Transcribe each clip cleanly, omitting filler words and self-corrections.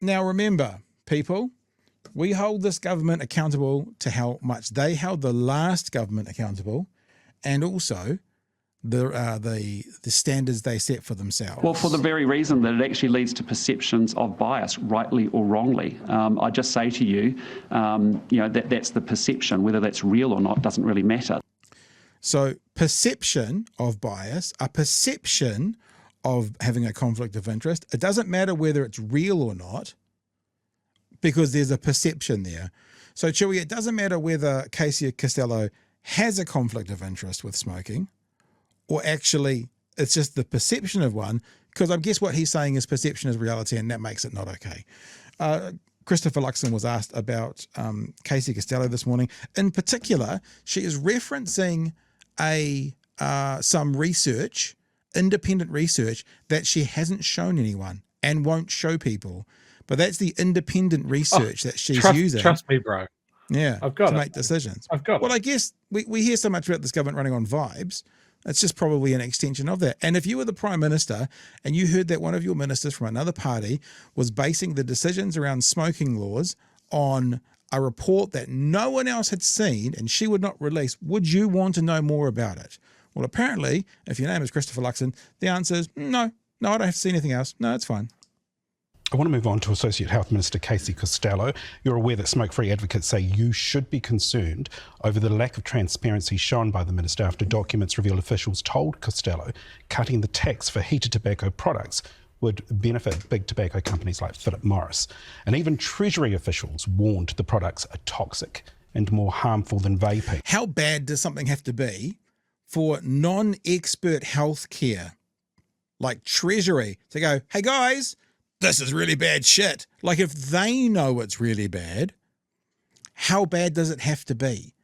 Now remember, people, we hold this government accountable to how much they held the last government accountable, and also the standards they set for themselves. Well, for the very reason that it actually leads to perceptions of bias, rightly or wrongly. I just say to you, that's the perception. Whether that's real or not doesn't really matter. So perception of bias, a perception of having a conflict of interest, it doesn't matter whether it's real or not, because there's a perception there. So Chewy, it doesn't matter whether Casey Costello has a conflict of interest with smoking, or actually it's just the perception of one, because I guess what he's saying is perception is reality, and that makes it not okay. Christopher Luxon was asked about Casey Costello this morning. In particular, she is referencing some research, independent research, that she hasn't shown anyone and won't show people. But that's the independent research that she's using. Trust me, bro. Yeah, I've got to it. make decisions. I've got Well, it. I guess we hear so much about this government running on vibes. It's just probably an extension of that. And if you were the Prime Minister and you heard that one of your ministers from another party was basing the decisions around smoking laws on a report that no one else had seen and she would not release, would you want to know more about it? Well, apparently, if your name is Christopher Luxon, the answer is no, I don't have to see anything else. No, it's fine. I want to move on to Associate Health Minister Casey Costello. You're aware that smoke-free advocates say you should be concerned over the lack of transparency shown by the minister after documents reveal officials told Costello cutting the tax for heated tobacco products would benefit big tobacco companies like Philip Morris. And even Treasury officials warned the products are toxic and more harmful than vaping. How bad does something have to be for non-expert healthcare, like Treasury, to go, hey guys, this is really bad shit? Like, if they know it's really bad, how bad does it have to be?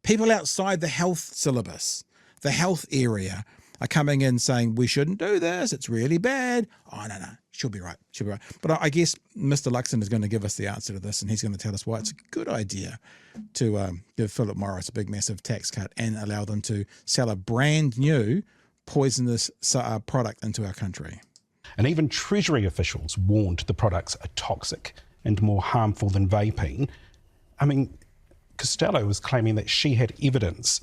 People outside the health syllabus, the health area, are coming in saying, we shouldn't do this, it's really bad. Oh, no, she'll be right, But I guess Mr. Luxon is going to give us the answer to this, and he's going to tell us why it's a good idea to give Philip Morris a big, massive tax cut and allow them to sell a brand new poisonous product into our country. And even Treasury officials warned the products are toxic and more harmful than vaping. I mean, Costello was claiming that she had evidence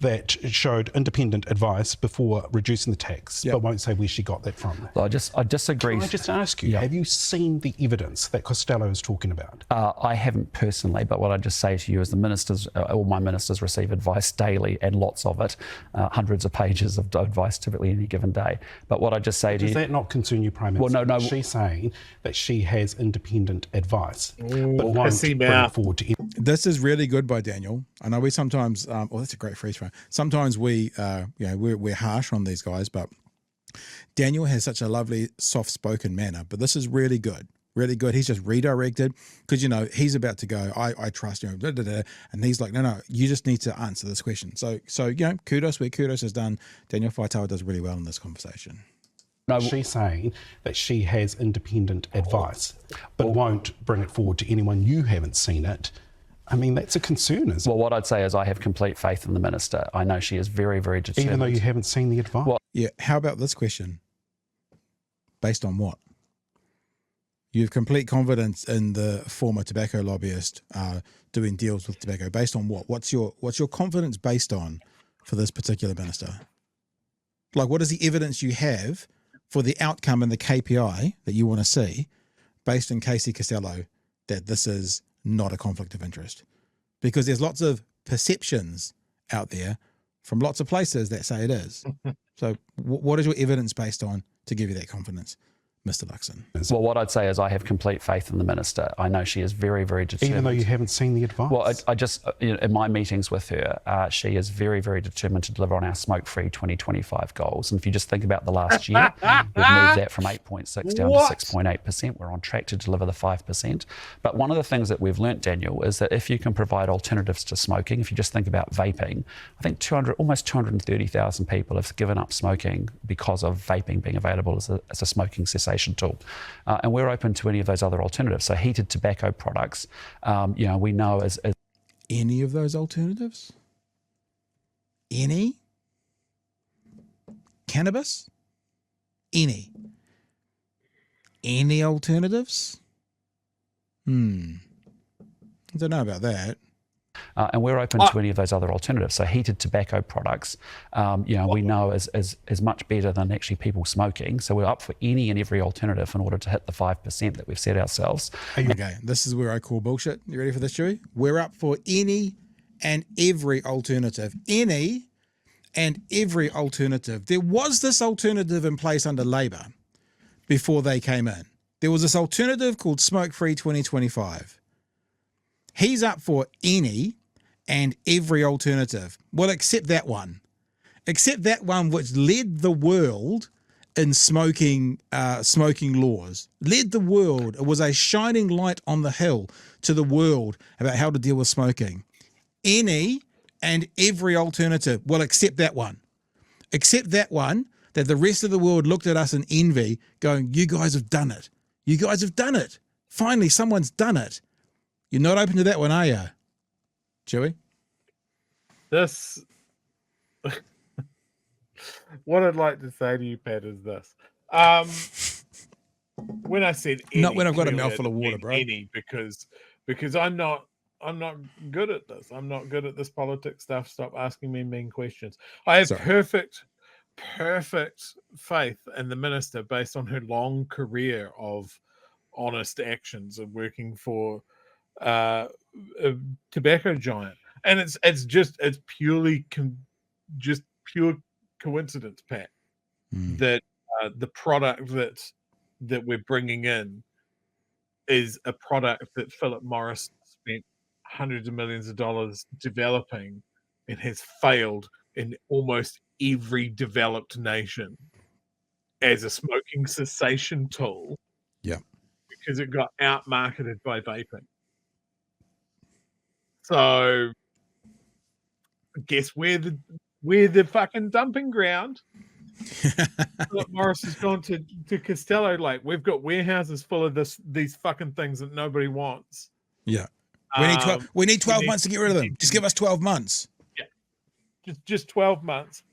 that showed independent advice before reducing the tax, but won't say where she got that from. I disagree. Can I just ask you, have you seen the evidence that Costello is talking about? I haven't personally, but what I just say to you is the ministers, all my ministers receive advice daily, and lots of it, hundreds of pages of advice typically any given day. But what I just say to you... Does that not concern you, Prime Minister? Well, no. She's saying that she has independent advice, but won't bring it forward to... This is really good by Daniel. I know we sometimes, that's a great phrase. Sometimes we're harsh on these guys, but Daniel has such a lovely, soft-spoken manner. But this is really good, really good. He's just redirected because, he's about to go, I trust you, and he's like, no, you just need to answer this question. So kudos where kudos is done. Daniel Faitaua does really well in this conversation. No, she's saying that she has independent advice, but won't bring it forward to anyone. You haven't seen it. I mean, that's a concern, isn't it? Well, what I'd say is I have complete faith in the minister. I know she is very, very determined. Even though you haven't seen the advice? Well, yeah, how about this question? Based on what? You have complete confidence in the former tobacco lobbyist doing deals with tobacco. Based on what? What's your confidence based on for this particular minister? Like, what is the evidence you have for the outcome and the KPI that you want to see based on Casey Costello that this is not a conflict of interest? Because there's lots of perceptions out there from lots of places that say it is. So what is your evidence based on to give you that confidence, Mr. Luxon? Well, what I'd say is I have complete faith in the minister. I know she is very, very determined. Even though you haven't seen the advice? Well, I just, in my meetings with her, she is very, very determined to deliver on our smoke-free 2025 goals. And if you just think about the last year, we've moved that from 8.6 down to 6.8%. We're on track to deliver the 5%. But one of the things that we've learnt, Daniel, is that if you can provide alternatives to smoking, if you just think about vaping, I think almost 230,000 people have given up smoking because of vaping being available as a smoking cessation tool. And we're open to any of those other alternatives. So heated tobacco products, we know as... Any of those alternatives? Any? Cannabis? Any alternatives? I don't know about that. And we're open to any of those other alternatives. So heated tobacco products, we know is much better than actually people smoking. So we're up for any and every alternative in order to hit the 5% that we've set ourselves. Okay, this is where I call bullshit. You ready for this, Chewie? We're up for any and every alternative. Any and every alternative. There was this alternative in place under Labor before they came in. There was this alternative called Smoke Free 2025. He's up for any and every alternative. Well, except that one. Except that one which led the world in smoking laws. Led the world. It was a shining light on the hill to the world about how to deal with smoking. Any and every alternative. Well, except that one. Except that one that the rest of the world looked at us in envy going, you guys have done it. You guys have done it. Finally, someone's done it. You're not open to that one, are you, Chewie? What I'd like to say to you, Pat, is this. When I said any, not when I've got a mouthful of water, bro. Any, because I'm not good at this. I'm not good at this politics stuff. Stop asking me mean questions. I have perfect faith in the minister based on her long career of honest actions of working for a tobacco giant, and it's purely just pure coincidence, Pat, that the product that we're bringing in is a product that Philip Morris spent hundreds of millions of dollars developing and has failed in almost every developed nation as a smoking cessation tool. Yeah, because it got out-marketed by vaping. So, guess where the fucking dumping ground? Philip Morris has gone to Costello. Like, we've got warehouses full of these fucking things that nobody wants. Yeah, we need 12 months to get rid of them. Just give us 12 months. Yeah, just 12 months.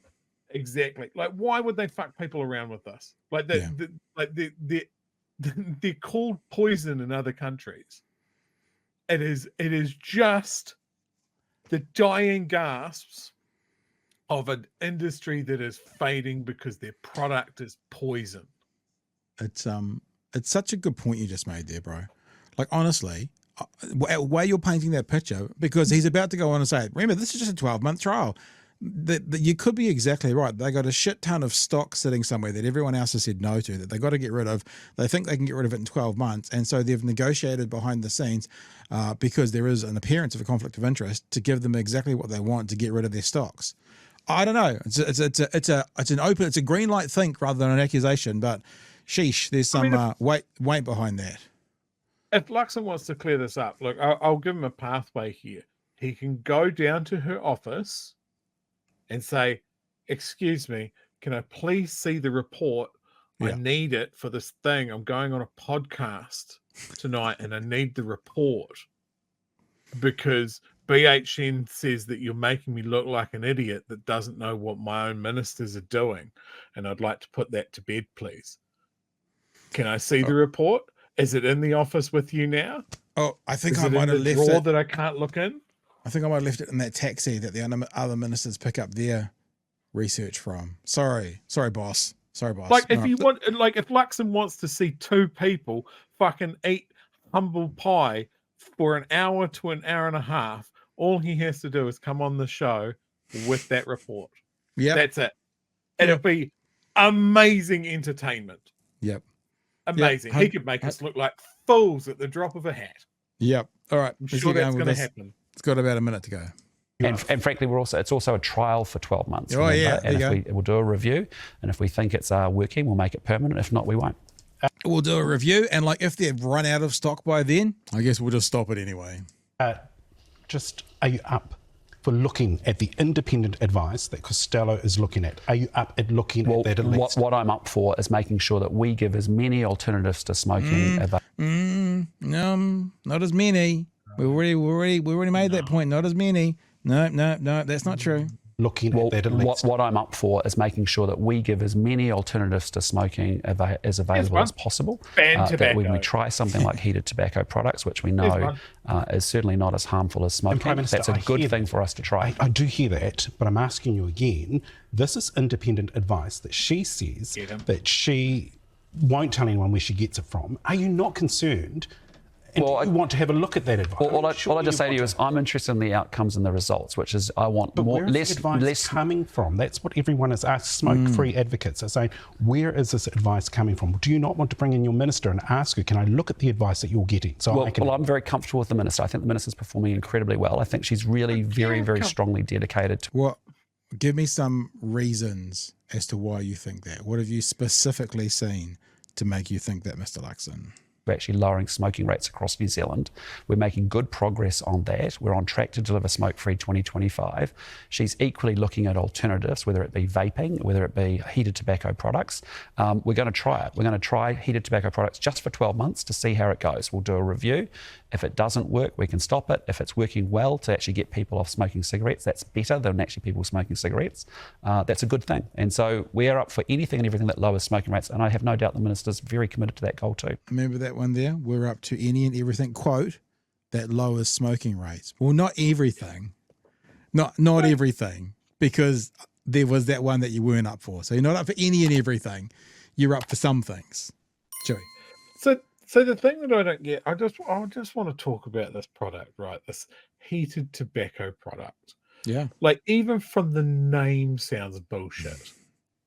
Exactly. Like, why would they fuck people around with us? Like, they're called poison in other countries. It is just the dying gasps of an industry that is fading because their product is poison. It's such a good point you just made there, bro. Like, honestly, why you're painting that picture, because he's about to go on and say, remember, this is just a 12-month trial. You could be exactly right. They got a shit ton of stock sitting somewhere that everyone else has said no to, that they got to get rid of. They think they can get rid of it in 12 months. And so they've negotiated behind the scenes because there is an appearance of a conflict of interest to give them exactly what they want to get rid of their stocks. I don't know. It's a green light think rather than an accusation, but sheesh, there's some weight behind that. If Luxon wants to clear this up, look, I'll give him a pathway here. He can go down to her office and say, excuse me, can I please see the report? Yeah. I need it for this thing. I'm going on a podcast tonight and I need the report because BHN says that you're making me look like an idiot that doesn't know what my own ministers are doing. And I'd like to put that to bed, please. Can I see the report? Is it in the office with you now? Oh, I think I might have left it. That I can't look in? I think I might have left it in that taxi that the other ministers pick up their research from. Sorry, boss. Like, if you want, like, if Luxon wants to see two people fucking eat humble pie for an hour to an hour and a half, all he has to do is come on the show with that report. Yeah, that's it. It'll be amazing entertainment. Yep. Amazing. He could make us look like fools at the drop of a hat. Yep. All right. I'm sure that's going to happen. It's got about a minute to go. And frankly, it's also a trial for 12 months. Oh, yeah. And we'll do a review, and if we think it's working, we'll make it permanent. If not, we won't. We'll do a review, and like if they've run out of stock by then, I guess we'll just stop it anyway. Are you up for looking at the independent advice that Costello is looking at? Are you up at looking at that at least? What I'm up for is making sure that we give as many alternatives to smoking. No, not as many. We already made that point. Not as many. No, that's not true. looking at that at least? What I'm up for is making sure that we give as many alternatives to smoking as available as possible. That when we try something like heated tobacco products, which we know is certainly not as harmful as smoking, Prime Minister, that's a good thing for us to try. I do hear that, but I'm asking you again, this is independent advice that she says that she won't tell anyone where she gets it from. Are you not concerned? And do you want to have a look at that advice? All I just say to you is I'm interested in the outcomes and the results, which is I want more, less advice coming from? That's what everyone is asked. Smoke-free advocates are saying, where is this advice coming from? Do you not want to bring in your minister and ask her, can I look at the advice that you're getting? I'm very comfortable with the minister. I think the minister's performing incredibly well. I think she's really very, very strongly dedicated to. Give me some reasons as to why you think that. What have you specifically seen to make you think that, Mr. Luxon? We're actually lowering smoking rates across New Zealand. We're making good progress on that. We're on track to deliver smoke-free 2025. She's equally looking at alternatives, whether it be vaping, whether it be heated tobacco products. We're going to try it. We're going to try heated tobacco products just for 12 months to see how it goes. We'll do a review. If it doesn't work, we can stop it. If it's working well to actually get people off smoking cigarettes, that's better than actually people smoking cigarettes. That's a good thing. And so we're up for anything and everything that lowers smoking rates. And I have no doubt the minister's very committed to that goal too. Remember that one there? We're up to any and everything, quote, that lowers smoking rates. Well, not everything. Not everything, because there was that one that you weren't up for. So you're not up for any and everything. You're up for some things. Joey. So the thing that I don't get, I just want to talk about this product, right? This heated tobacco product. Yeah. Like, even from the name sounds bullshit.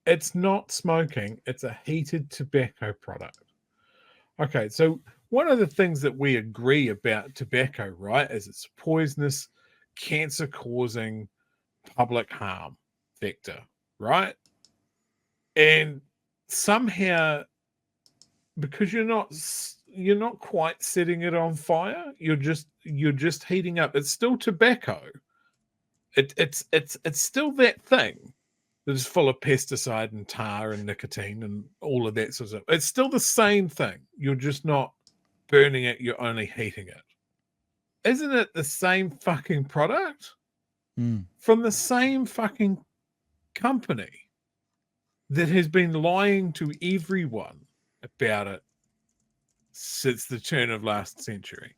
It's not smoking. It's a heated tobacco product. Okay, so one of the things that we agree about tobacco, right, is it's poisonous, cancer-causing, public harm vector, right? And somehow, because you're not quite setting it on fire, you're just heating up. It's still tobacco. It's still that thing that is full of pesticide and tar and nicotine and all of that sort of stuff. It's still the same thing. You're just not burning it, you're only heating it. Isn't it the same fucking product? From the same fucking company that has been lying to everyone about it since the turn of last century.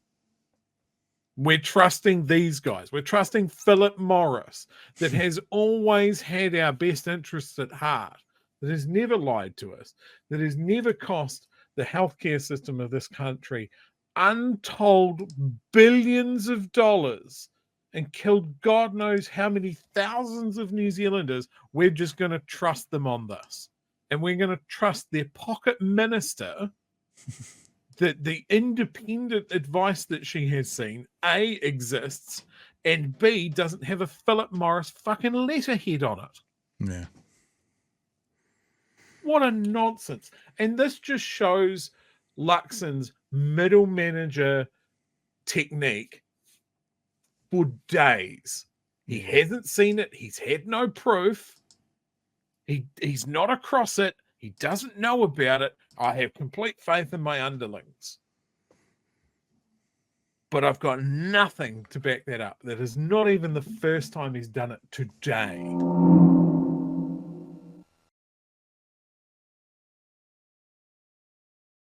We're trusting these guys. We're trusting Philip Morris, that has always had our best interests at heart, that has never lied to us, that has never cost the healthcare system of this country untold billions of dollars and killed God knows how many thousands of New Zealanders. We're just going to trust them on this. And we're going to trust their pocket minister that the independent advice that she has seen, A, exists, and B, doesn't have a Philip Morris fucking letterhead on it. Yeah. What a nonsense. And this just shows Luxon's middle manager technique for days. He hasn't seen it. He's had no proof. He's not across it. He doesn't know about it. I have complete faith in my underlings. But I've got nothing to back that up. That is not even the first time he's done it today.